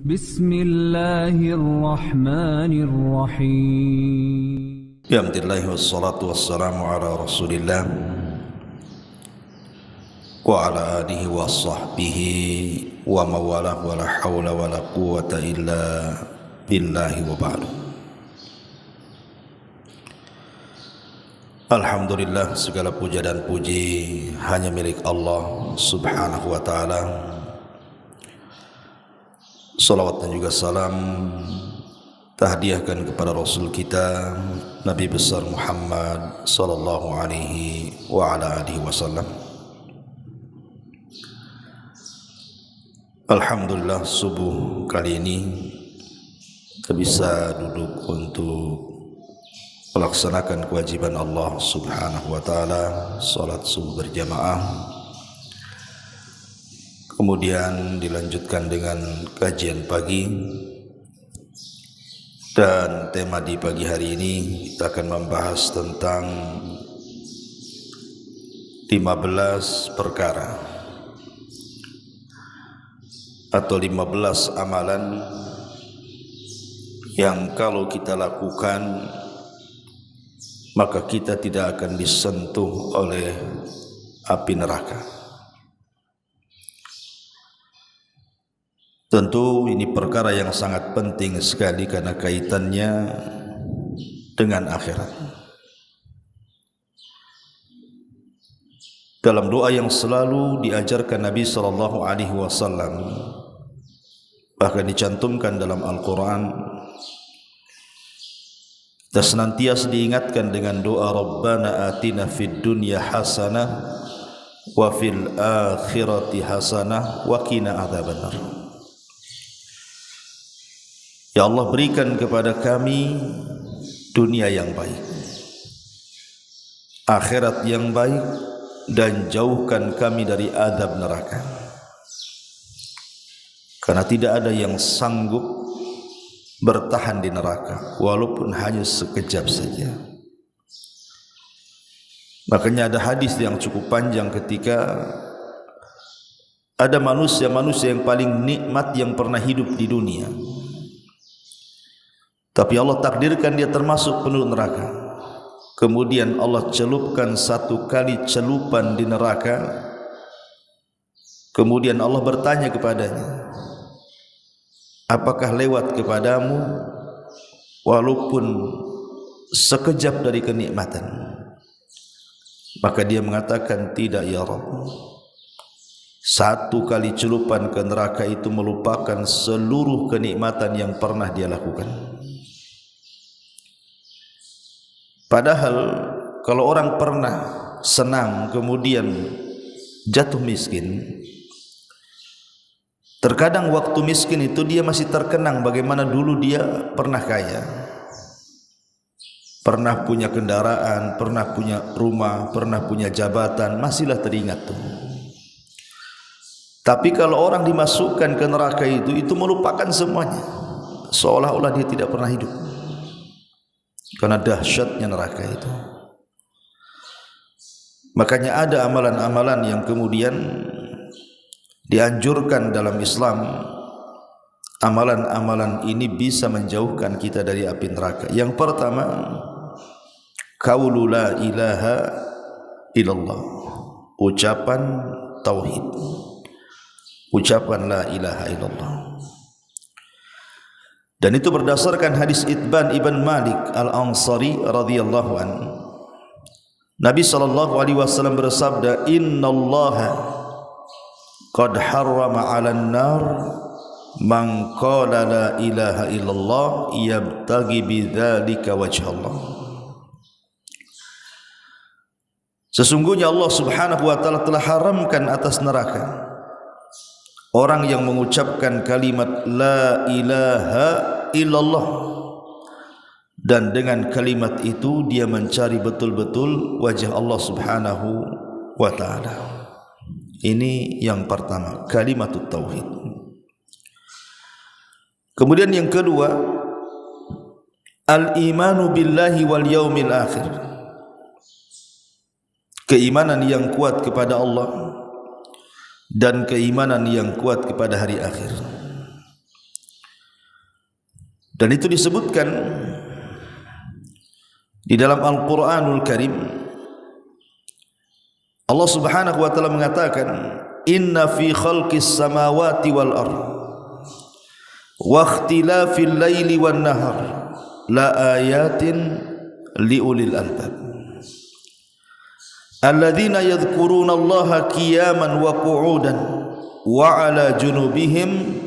Bismillahirrahmanirrahim. Alhamdulillah wassalatu wassalamu ala Rasulillah wa ala alihi wa sahbihi wa mawalah wa la hawla wa la quwwata illa billahi wa ba'du. Alhamdulillah, segala puja dan puji hanya milik Allah subhanahu wa ta'ala. Salawat dan juga salam tahdiahkan kepada Rasul kita Nabi besar Muhammad sallallahu alaihi wa ala alihi wasallam. Alhamdulillah, subuh kali ini kita bisa duduk untuk melaksanakan kewajiban Allah subhanahu wa ta'ala, salat subuh berjamaah. Kemudian dilanjutkan dengan kajian pagi. Dan tema di pagi hari ini kita akan membahas tentang 15 perkara atau 15 amalan yang kalau kita lakukan maka kita tidak akan disentuh oleh api neraka. Tentu ini perkara yang sangat penting sekali karena kaitannya dengan akhirat. Dalam doa yang selalu diajarkan Nabi sallallahu alaihi wasallam, bahkan dicantumkan dalam Al-Qur'an, kita senantiasa diingatkan dengan doa Rabbana atina fid dunya hasanah wa fil akhirati hasanah wa qina adzabannar. Ya Allah, berikan kepada kami dunia yang baik, akhirat yang baik, dan jauhkan kami dari azab neraka. Karena tidak ada yang sanggup bertahan di neraka walaupun hanya sekejap saja. Makanya ada hadis yang cukup panjang ketika ada manusia yang paling nikmat yang pernah hidup di dunia, tapi Allah takdirkan dia termasuk penduduk neraka. Kemudian Allah celupkan satu kali celupan di neraka. Kemudian Allah bertanya kepadanya, apakah lewat kepadamu walaupun sekejap dari kenikmatan? Maka dia mengatakan, tidak ya Rabb. Satu kali celupan ke neraka itu melupakan seluruh kenikmatan yang pernah dia lakukan. Padahal kalau orang pernah senang kemudian jatuh miskin, terkadang waktu miskin itu dia masih terkenang bagaimana dulu dia pernah kaya, pernah punya kendaraan, pernah punya rumah, pernah punya jabatan, masihlah teringat tuh. Tapi kalau orang dimasukkan ke neraka itu melupakan semuanya, seolah-olah dia tidak pernah hidup. Karena dahsyatnya neraka itu. Makanya ada amalan-amalan yang kemudian dianjurkan dalam Islam. Amalan-amalan ini bisa menjauhkan kita dari api neraka. Yang pertama, qaulu la ilaha illallah, ucapan tauhid, ucapan la ilaha illallah. Dan itu berdasarkan hadis Itban ibn Malik al-Ansari radhiyallahu anhu. Nabi sallallahu alaihi wasallam bersabda, innallaha qad harrama 'alan nar man qala la ilaha illallah yabtaghi bidzalika wajhallah. Sesungguhnya Allah subhanahu wa ta'ala telah haramkan atas neraka orang yang mengucapkan kalimat la ilaha illallah, dan dengan kalimat itu dia mencari betul-betul wajah Allah subhanahu wa ta'ala. Ini yang pertama, kalimatut tauhid. Kemudian yang kedua, al-imanu billahi wal yaumil akhir, keimanan yang kuat kepada Allah dan keimanan yang kuat kepada hari akhir. Dan itu disebutkan di dalam Al-Quranul Karim. Allah Subhanahu wa taala mengatakan, "Inna fi khalqis samawati wal ardh wa ikhtilafil laili wan nahar la ayatin liulil albab alladzina yadhkuruna Allaha qiyaman wa qu'udan wa 'ala junubihim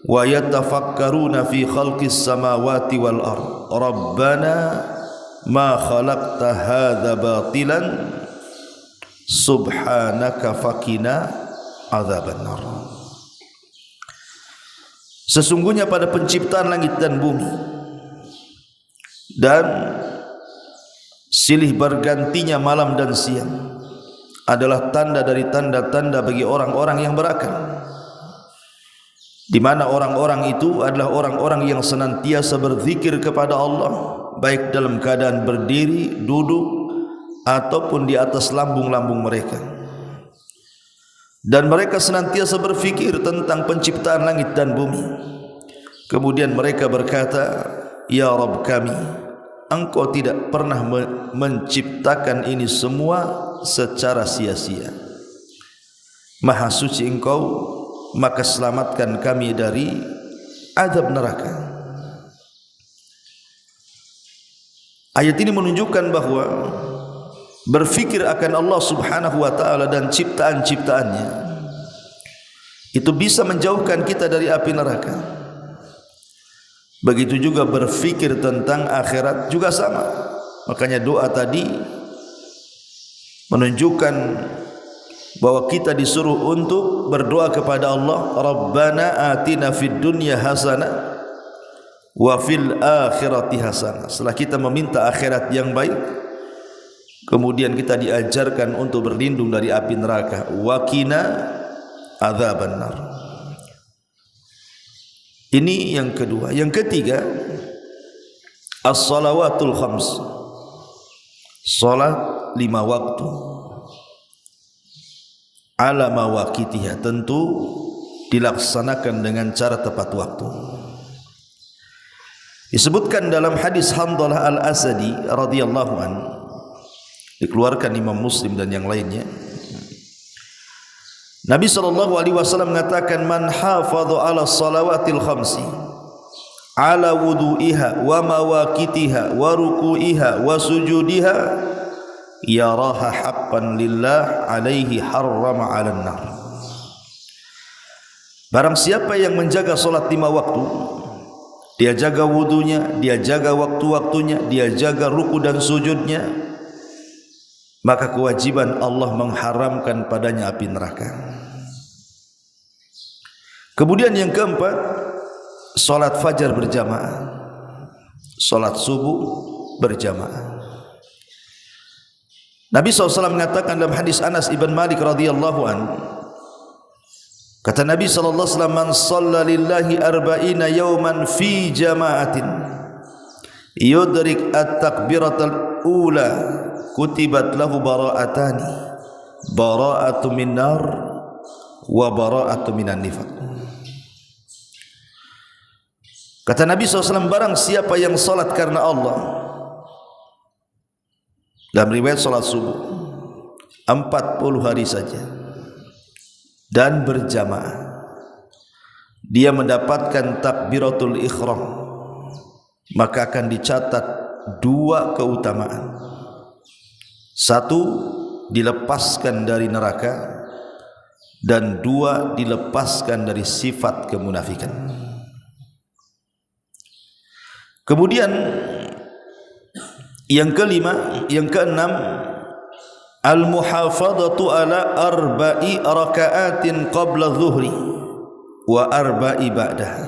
wa yatafakkaruna fi khalqis samawati wal ardh rabbana ma khalaqta hadza batilan subhanaka faqina adzabannar." Sesungguhnya pada penciptaan langit dan bumi dan silih bergantinya malam dan siang adalah tanda dari tanda-tanda bagi orang-orang yang berakal, di mana orang-orang itu adalah orang-orang yang senantiasa berzikir kepada Allah, baik dalam keadaan berdiri, duduk, ataupun di atas lambung-lambung mereka. Dan mereka senantiasa berfikir tentang penciptaan langit dan bumi. Kemudian mereka berkata, "Ya Rabb kami, Engkau tidak pernah menciptakan ini semua secara sia-sia. Maha suci Engkau, maka selamatkan kami dari azab neraka." Ayat ini menunjukkan bahwa berfikir akan Allah Subhanahu wa taala dan ciptaan-ciptaannya itu bisa menjauhkan kita dari api neraka. Begitu juga berfikir tentang akhirat juga sama. Makanya doa tadi menunjukkan bahwa kita disuruh untuk berdoa kepada Allah, Rabbana atina fid dunya hasanah wa fil akhirati hasanah. Setelah kita meminta akhirat yang baik, kemudian kita diajarkan untuk berlindung dari api neraka. Waqina adzabannar. Ini yang kedua. Yang ketiga, as-salawatul khams. Salat 5 waktu. Ala mawaqitiha, tentu dilaksanakan dengan cara tepat waktu. Disebutkan dalam hadis Hanzalah Al-Asadi radhiyallahu anhu, dikeluarkan Imam Muslim dan yang lainnya. Nabi SAW mengatakan, "Man hafadha ala salawatil khamsi ala wudu'iha wa mawaqitiha wa ruku'iha wa sujudiha yaraha haqqan lillah alaihi harrama 'alan nar." Barang siapa yang menjaga salat 5 waktu, dia jaga wudunya, dia jaga waktu-waktunya, dia jaga ruku dan sujudnya, maka kewajiban Allah mengharamkan padanya api neraka. Kemudian yang keempat, salat fajar berjamaah, salat subuh berjamaah. Nabi SAW mengatakan dalam hadis Anas ibn Malik radhiyallahu anhu, kata Nabi SAW, "Man shalla lillahi arba'ina yawman fi jama'atin yudrik at-takbiratal ula kutibat lahu bara'atani, bara'atu min nar wa bara'atu minan nifaq." Kata Nabi SAW, barang siapa yang salat karena Allah, dalam riwayat salat subuh 40 hari saja dan berjamaah, dia mendapatkan takbiratul ihram, maka akan dicatat 2 keutamaan. 1, dilepaskan dari neraka, dan 2, dilepaskan dari sifat kemunafikan. Kemudian yang kelima, yang keenam, al-muhafadhatu ala arba'i raka'atin qabla dhuhri wa arba'i ba'daha,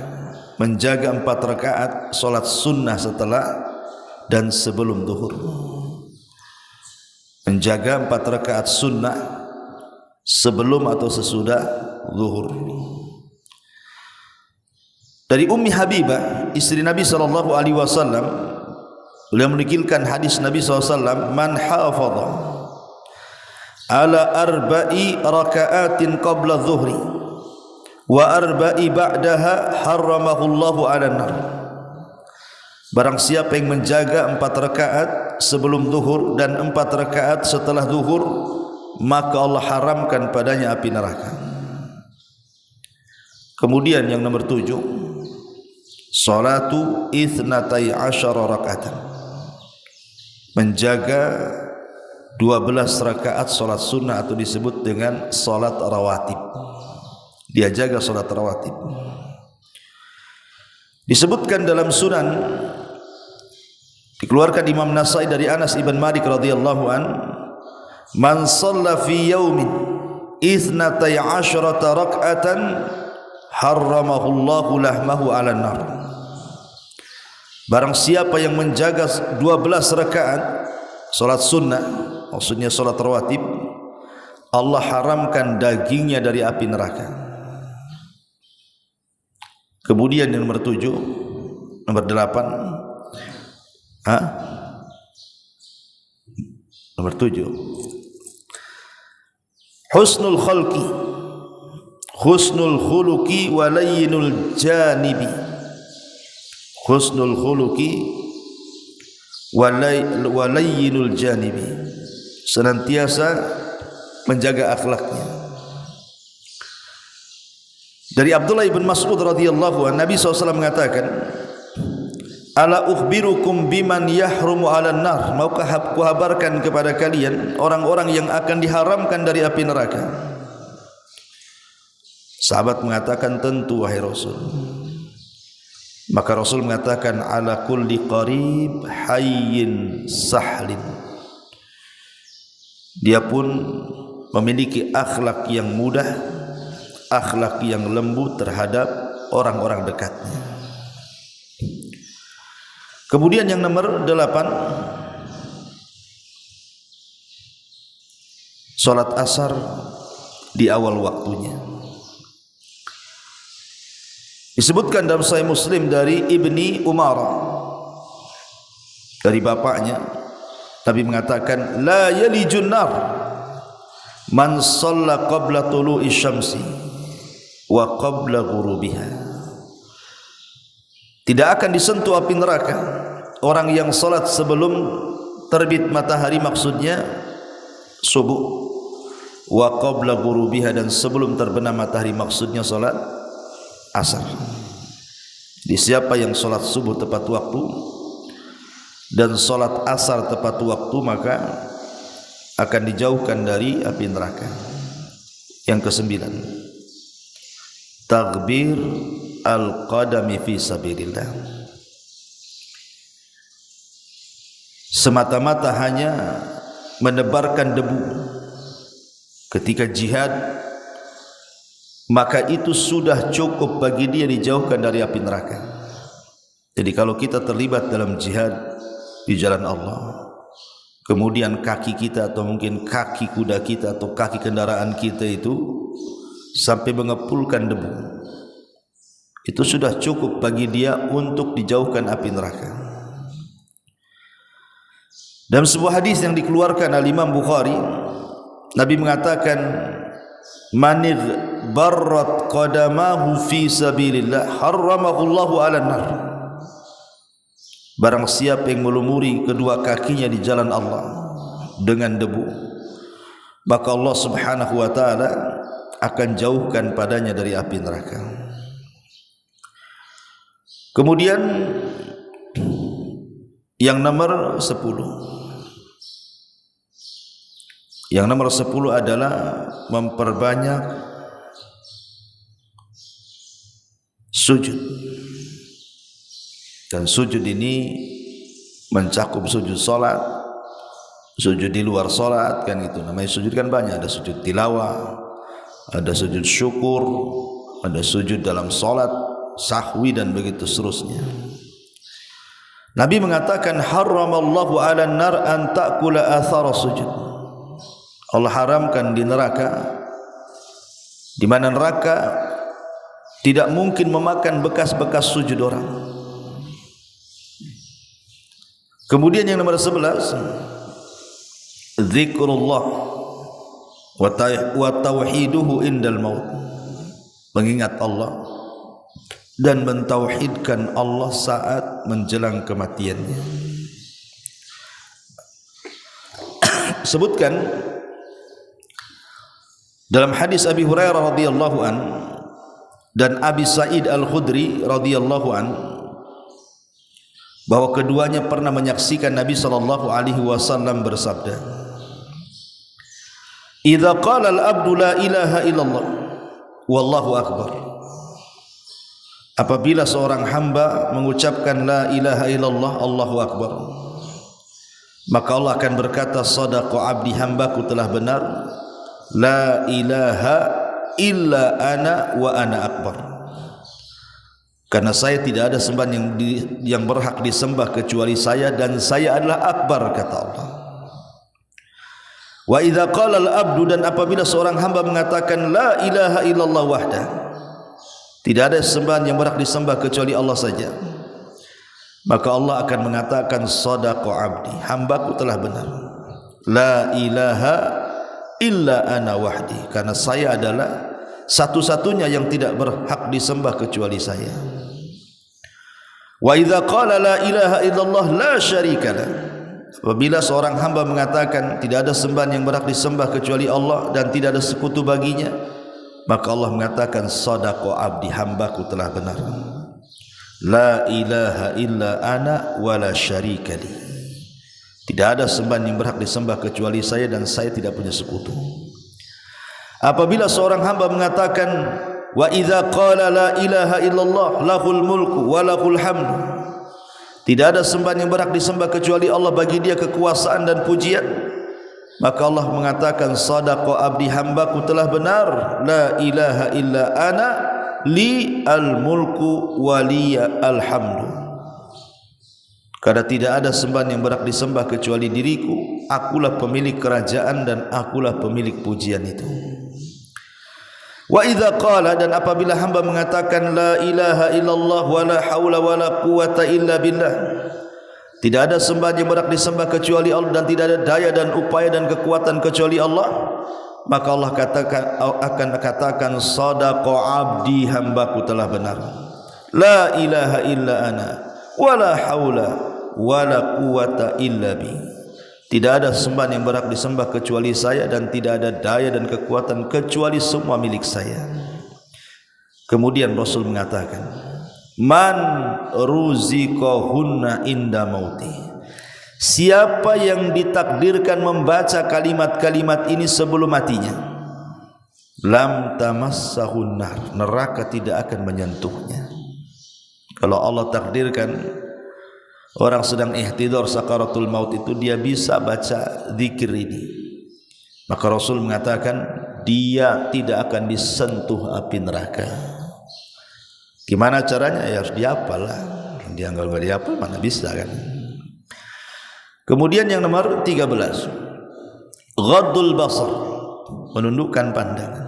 menjaga 4 rakaat salat sunnah setelah dan sebelum zuhur. Menjaga 4 rakaat sunnah sebelum atau sesudah zuhur. Dari Ummi Habibah, istri Nabi SAW, beliau menukilkan hadis Nabi SAW, "Man hafadha ala arba'i raka'atin qabla dhuhri wa arba'i ba'daha harramahullahu 'alan nar." Barang siapa yang menjaga 4 rakaat sebelum zuhur dan 4 rakaat setelah zuhur, maka Allah haramkan padanya api neraka. Kemudian yang nomor 7, salatu 12 rakaatan, menjaga 12 rakaat salat sunnah atau disebut dengan salat rawatib. Dia jaga salat rawatib. Disebutkan dalam Sunan, dikeluarkan Imam Nasai dari Anas ibn Malik radhiyallahu an, man shalla fi yaumin 12 rak'atan harramahu Allahu lahmahu 'alan nar. Barang siapa yang menjaga 12 rakaat salat sunnah, maksudnya salat rawatib, Allah haramkan dagingnya dari api neraka. Kemudian yang nomor 7, nomor 8, nomor 7, husnul khalqi, husnul khuluqi wa layyinul janibi. Husnul khuluqi wa layyinul janibi, senantiasa menjaga akhlaknya. Dari Abdullah bin Mas'ud radhiyallahu anhu, Nabi SAW mengatakan, ala ukhbirukum biman yahrumu 'alan nar, maukah aku kabarkan kepada kalian orang-orang yang akan diharamkan dari api neraka? Sahabat mengatakan, tentu wahai Rasul. Maka Rasul mengatakan, ala kulli qarib hayyin sahlin, dia pun memiliki akhlak yang mudah, akhlak yang lembut terhadap orang-orang dekatnya. Kemudian yang nomor 8, salat asar di awal waktunya. Disebutkan dalam Sahih Muslim dari Ibni Umar, dari bapaknya, Nabi mengatakan, la yalijun nar man shalla qabla tulu'i syamsi wa qabla ghurubiha. Tidak akan disentuh api neraka orang yang salat sebelum terbit matahari, maksudnya subuh, wa qabla ghurubiha, dan sebelum terbenam matahari, maksudnya salat asar. Jadi siapa yang salat subuh tepat waktu dan salat asar tepat waktu, maka akan dijauhkan dari api neraka. Yang ke-9, taghbir al-qadami fi sabilillah, semata-mata hanya menebarkan debu ketika jihad, maka itu sudah cukup bagi dia dijauhkan dari api neraka. Jadi kalau kita terlibat dalam jihad di jalan Allah, kemudian kaki kita atau mungkin kaki kuda kita atau kaki kendaraan kita itu sampai mengepulkan debu, itu sudah cukup bagi dia untuk dijauhkan api neraka. Dalam sebuah hadis yang dikeluarkan oleh Imam Bukhari, Nabi mengatakan, manigh barrat qadamahu fi sabilillah harramahu Allahu 'alan nar. Barang siapa yang melumuri kedua kakinya di jalan Allah dengan debu, maka Allah Subhanahu wa taala akan jauhkan padanya dari api neraka. Kemudian yang nomor 10, yang nomor 10 adalah memperbanyak sujud. Dan sujud ini mencakup sujud salat, sujud di luar salat, kan itu namanya sujud, kan banyak, ada sujud tilawah, ada sujud syukur, ada sujud dalam salat sahwi, dan begitu seterusnya. Nabi mengatakan, haramallahu 'alan nar an ta'kula athara sujud. Allah haramkan di neraka, di mana neraka tidak mungkin memakan bekas-bekas sujud orang. Kemudian yang nomor 11, zikrullah wa tauhiduhu indal maut, mengingat Allah dan mentauhidkan Allah saat menjelang kematiannya. Sebutkan dalam hadis Abi Hurairah radhiyallahu an dan Abi Sa'id Al-Khudri radhiyallahu an bahwa keduanya pernah menyaksikan Nabi sallallahu alaihi wasallam bersabda, "Idza qala al-'abdu la ilaha illallah wallahu akbar." Apabila seorang hamba mengucapkan la ilaha illallah Allahu akbar, maka Allah akan berkata, "Shadaqa 'abdi, hambaku telah benar. La ilaha illa ana wa ana akbar." Karena saya tidak ada sembahan yang berhak disembah kecuali saya, dan saya adalah akbar, kata Allah. Wa idza qala al-'abdu, dan apabila seorang hamba mengatakan la ilaha illallah wahdah, tidak ada sembahan yang berhak disembah kecuali Allah saja, maka Allah akan mengatakan, "Shadaqa 'abdi, hambaku telah benar. La ilaha illa ana wahdi." Karena saya adalah satu-satunya yang tidak berhak disembah kecuali saya. Wa idza qala la ilaha illallah la syarikalah, apabila seorang hamba mengatakan tidak ada sembahan yang berhak disembah kecuali Allah dan tidak ada sekutu baginya, maka Allah mengatakan, "Shadaqa 'abdi, hambaku telah benar. La ilaha illa ana wa la syarikali." Tidak ada sembahan yang berhak disembah kecuali saya dan saya tidak punya sekutu. Apabila seorang hamba mengatakan wa idza qala la ilaha illallah lahul mulku wa lahul hamdu, tidak ada sembahan yang berhak disembah kecuali Allah, bagi dia kekuasaan dan pujian, maka Allah mengatakan, "Shadaqa 'abdi, hambaku telah benar. La ilaha illa ana li al-mulku wa li al-hamdu." Karena tidak ada sembahan yang berhak disembah kecuali diriku, akulah pemilik kerajaan dan akulah pemilik pujian itu. Wa idza qala, dan apabila hamba mengatakan la ilaha illallah wa la haula wa la quwata illa billah, tidak ada sembahan yang berhak disembah kecuali Allah dan tidak ada daya dan upaya dan kekuatan kecuali Allah, maka Allah akan katakan, "Shadaqa 'abdi, hambaku telah benar. La ilaha illa ana wa la haula wa la quwata illa bi." Tidak ada sembahan yang berhak disembah kecuali saya dan tidak ada daya dan kekuatan kecuali semua milik saya. Kemudian Rasul mengatakan, "Man ruziqahunna inda mauti." Siapa yang ditakdirkan membaca kalimat-kalimat ini sebelum matinya, lam tamassahun nar, neraka tidak akan menyentuhnya. Kalau Allah takdirkan orang sedang ihtidar sakaratul maut itu dia bisa baca zikir ini, maka Rasul mengatakan dia tidak akan disentuh api neraka. Gimana caranya? Ya harus dihafal lah. Dia enggak dihafal mana bisa kan. Kemudian yang nomor 13, ghaddul basar, menundukkan pandangan.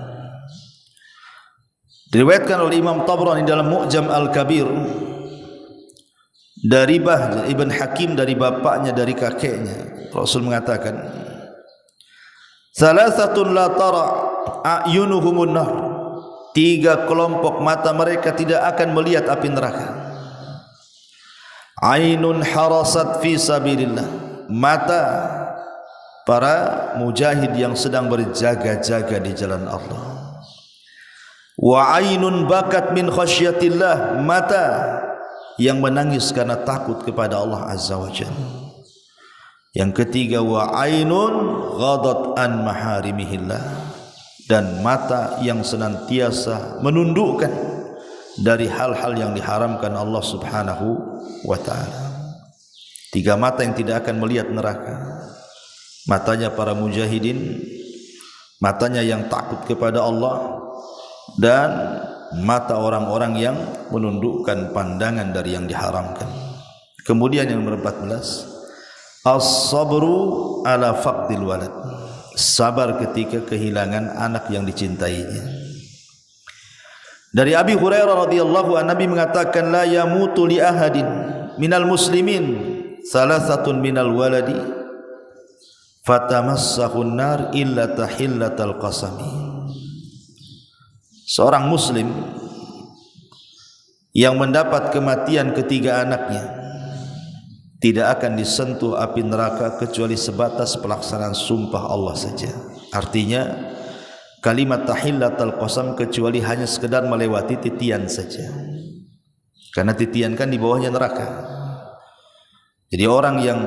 Diriwayatkan oleh Imam Tabrani dalam Mu'jam Al-Kabir dari Bahz ibn Hakim, dari bapaknya, dari kakeknya, Rasul mengatakan, "Salasatun la tara a'yunuhumun nar." 3 kelompok mata mereka tidak akan melihat api neraka. Ainun harasat fi sabilillah, mata para mujahid yang sedang berjaga-jaga di jalan Allah. Wa ainun bakat min khasyatillah, mata yang menangis karena takut kepada Allah Azza wa Jalla. Yang ketiga, wa ainun ghadat an maharimihillah, dan mata yang senantiasa menundukkan dari hal-hal yang diharamkan Allah Subhanahu wa ta'ala. 3 mata yang tidak akan melihat neraka. Matanya para mujahidin, matanya yang takut kepada Allah, dan mata orang-orang yang menundukkan pandangan dari yang diharamkan. Kemudian yang nomor 14, as-sabru ala faqdil walad, sabar ketika kehilangan anak yang dicintainya. Dari Abi Hurairah radhiyallahu anhu, Nabi mengatakan, la yamutu li ahadin minal muslimin salasatun minal waladi fatamassahun nar illa tahillatal qasami. Seorang muslim yang mendapat kematian ketiga anaknya tidak akan disentuh api neraka kecuali sebatas pelaksanaan sumpah Allah saja. Artinya kalimat tahillatul qasam kecuali hanya sekedar melewati titian saja, karena titian kan di bawahnya neraka. Jadi orang yang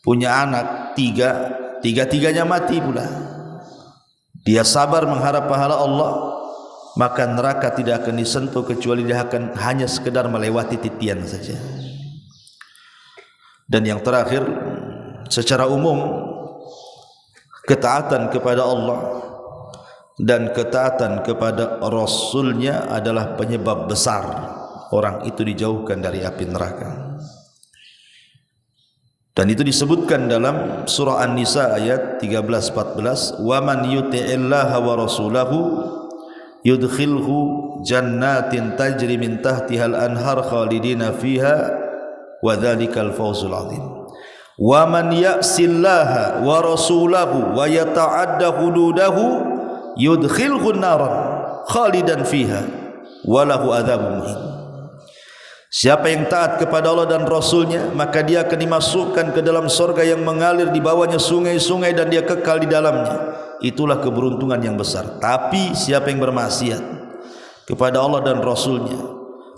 punya anak tiga-tiganya mati pula, dia sabar mengharap pahala Allah, maka neraka tidak akan disentuh kecuali dia akan hanya sekedar melewati titian saja. Dan yang terakhir, secara umum ketaatan kepada Allah dan ketaatan kepada Rasulnya adalah penyebab besar orang itu dijauhkan dari api neraka. Dan itu disebutkan dalam surah An-Nisa ayat 13-14, wa man yuti'illaha wa rasulahu yudkhilhu jannatin tajri min tahtihal anhar khalidina fiha wa dhalikal fawzul azim. Wa man ya'sillaha wa rasulahu wa yata'adda hududahu yudkhilhu naran khalidan fiha wa lahu adzabun muhin. Siapa yang taat kepada Allah dan Rasulnya, maka dia akan dimasukkan ke dalam surga yang mengalir di bawahnya sungai-sungai dan dia kekal di dalamnya. Itulah keberuntungan yang besar. Tapi siapa yang bermaksiat kepada Allah dan Rasulnya,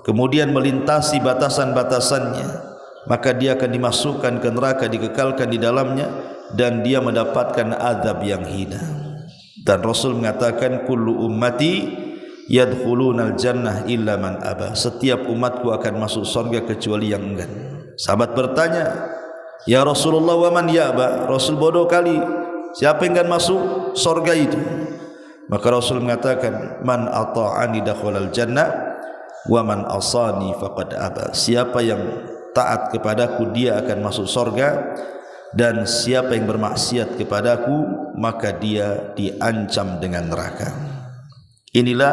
kemudian melintasi batasan-batasannya, maka dia akan dimasukkan ke neraka, dikekalkan di dalamnya, dan dia mendapatkan azab yang hina. Dan Rasul mengatakan, kullu ummati yadkhulunal jannah illa man aba. Setiap umatku akan masuk surga kecuali yang enggan. Sahabat bertanya, ya Rasulullah, wa man ya'ba? Rasul bodoh kali, siapa yang enggan masuk surga itu? Maka Rasul mengatakan, man ata'ani dakhalal jannah wa man asani faqad aba. Siapa yang taat kepadaku dia akan masuk surga, dan siapa yang bermaksiat kepadaku maka dia diancam dengan neraka. Inilah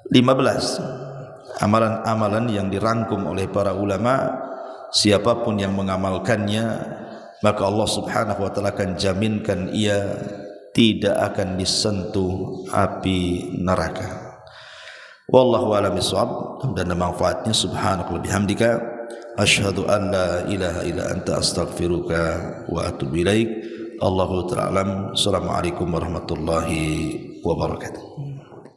15 amalan-amalan yang dirangkum oleh para ulama. Siapapun yang mengamalkannya, maka Allah Subhanahu wa taala akan jaminkan ia tidak akan disentuh api neraka. Wallahu a'lam bishawab. Dan manfaatnya subhanaka wa bihamdika asyhadu an la ilaha illa anta astaghfiruka wa atubu ilaik. Allahu ta'ala alam. Assalamualaikum warahmatullahi wabarakatuh.